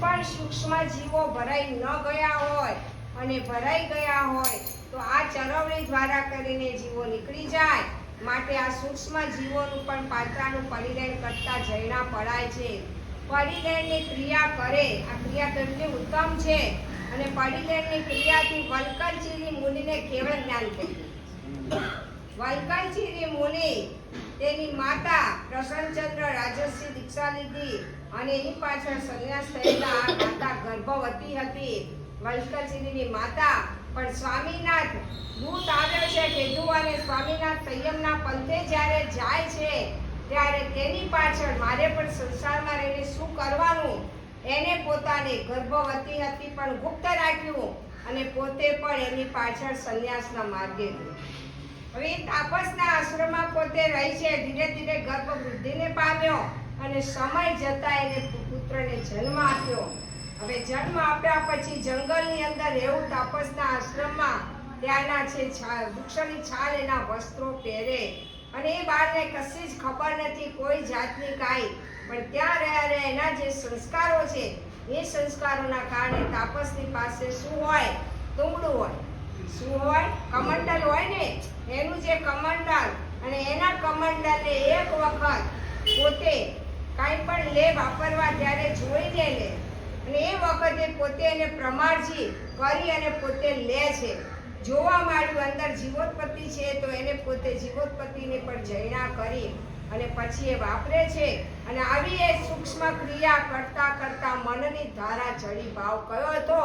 પણ સૂક્ષ્મ જીવો ભરાઈ ન ગયા હોય અને ભરાઈ ગયા હોય તો આ ચરવણી દ્વારા કરીને જીવો નીકળી જાય. માટે આ સૂક્ષ્મ જીવોનું પણ પાત્રાનું પરિણય કરતા જૈના પડાય છે. પરિણયની ક્રિયા કરે, આ ક્રિયા કેટલી ઉત્તમ છે. અને પરિણયની ક્રિયાથી વલ્કલચિરી મુનિને કેવળ જ્ઞાન થયું. વલ્કલચિરી મુનિ તેની માતા પ્રસન્નચંદ્ર રાજસ્વી દીક્ષા લીધી અને એની પાછળ સંન્યાસ થયેલા આ માતા ગર્ભવતી હતી. વલ્કલચિરીની માતા પણ સ્વામીનાથ દૂત આવ્યો છે કીધું અને સ્વામીનાથ સંયમના પંથે જ્યારે જાય છે ત્યારે તેની પાછળ મારે પણ સંસારમાં રહીને શું કરવાનું એને પોતાને ગર્ભવતી હતી પણ ગુપ્ત રાખ્યું અને પોતે પણ એની પાછળ સંન્યાસના માર્ગે ગઈ. હવે તાપસના આશ્રમમાં પોતે રહી છે. ધીરે ધીરે ગર્ભ વૃદ્ધિને પામ્યો અને સમય જતા એને પુત્રને જન્મ આપ્યો. હવે જન્મ આપ્યા પછી જંગલની અંદર એવું તાપસના આશ્રમમાં ત્યાંના છે વૃક્ષની છાલ એના વસ્ત્રો પહેરે અને એ બાળને કશી જ ખબર નથી કોઈ જાતની કાંઈ. પણ ત્યાં રહ્યા એના જે સંસ્કારો છે એ સંસ્કારોના કારણે તાપસની પાસે શું હોય? તુંબડું હોય. શું હોય? કમંડલ હોય ને, એનું જે કમંડલ અને એના કમંડલને એક વખત પોતે કાંઈ પણ લે વાપરવા ત્યારે જોઈને લે અને એ વખતે પોતે એને પ્રમાણજી કરી અને પોતે લે છે. જોવા માંડ્યું અંદર જીવોત્પત્તિ છે તો એને પોતે જીવોત્પત્તિને પણ જૈના કરી અને પછી એ વાપરે છે. અને આવી એ સૂક્ષ્મ ક્રિયા કરતા કરતા મનની ધારા ચડી ભાવ કયો હતો?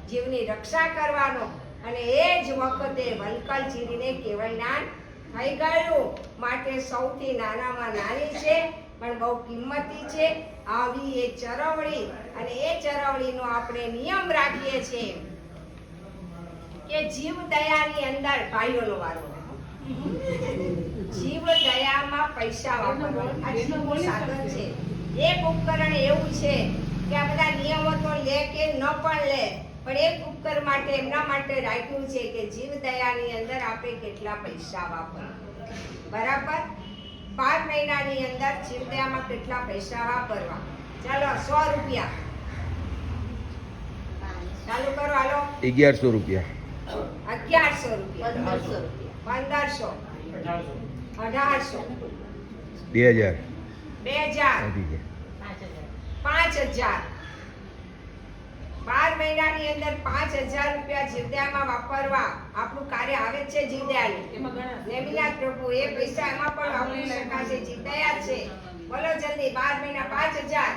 જીવની રક્ષા કરવાનો. અને એ જ વખતે વલ્કલચિરીને કેવળ જ્ઞાન થઈ ગયું. માટે સૌથી નાનામાં નાની છે પણ બહુ કિંમતી છે આવી એ ચરવણી. અને એ ચરવણીનો આપણે નિયમ રાખીએ છીએ કે જીવ દયાની અંદર ભાઈઓનો વારો. જીવ દયામાં પૈસા વાપરવા આ જીવનું સાધન છે. એક ઉપકરણ એવું છે કે આ બધા નિયમો તો લે કે ન પણ લે પણ એક ઉપકરણ માટે એમના માટે રાખ્યું છે કે જીવ દયાની અંદર આપણે કેટલા પૈસા વાપરવા. બરાબર? 5 મહિનાની અંદર જીવ દયામાં કેટલા પૈસા વાપરવા. ચાલો 100 રૂપિયા ચાલુ કરો. હાલો 1100 રૂપિયા, 1100 રૂપિયા, 1500, 1800, 2000, 5000, 5000. 12 મહિનાની અંદર 5000 રૂપિયા જીવદયામાં વાપરવા. આપણું કાર્ય આવે છે જીવદયાનું. નેમિનાથ પ્રભુ એ પૈસા એમાં પણ વાપરી શકાશે. જીવદયા છે. બોલો જલ્દી. 12 મહિના 5000,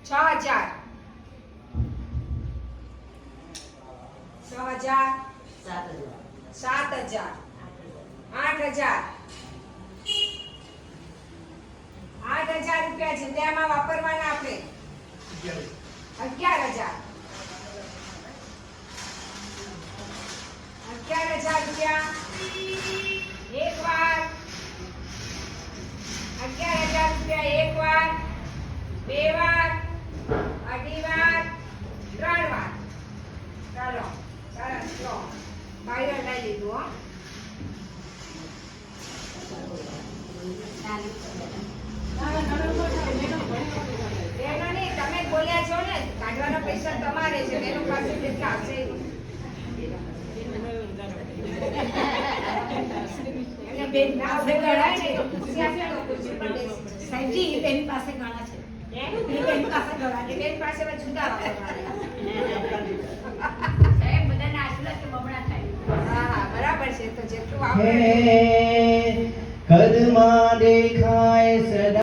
6000, 6000, 7000, 8000, 8000 રૂપિયા જીવદયામાં વાપરવાના આપણે. 11000, 11000 રૂપિયા એક વાર. 11000 રૂપિયા એક વાર, બે વાર, અઢી વાર, 3 વાર. ચાલો સરસ. લો ભાઈઓ લઈ લીધું. હો બેનો નહીં, તમે બોલ્યા છો ને કાઢવાના પૈસા તમારે છે. બેનો પાસે કેટલા હશે એટલે બેન ના ગણાય ને સાહેબજી એની પાસે ઘણા છે. એની પાસે ઘણા છે. બેન પાસે જુદા વાપરવાના. સાહેબ બધાના આશીર્વાદ કે બમણા થાય. હા હા બરાબર છે. તો જેટલું વાપરે કદમાં દેખાય સદા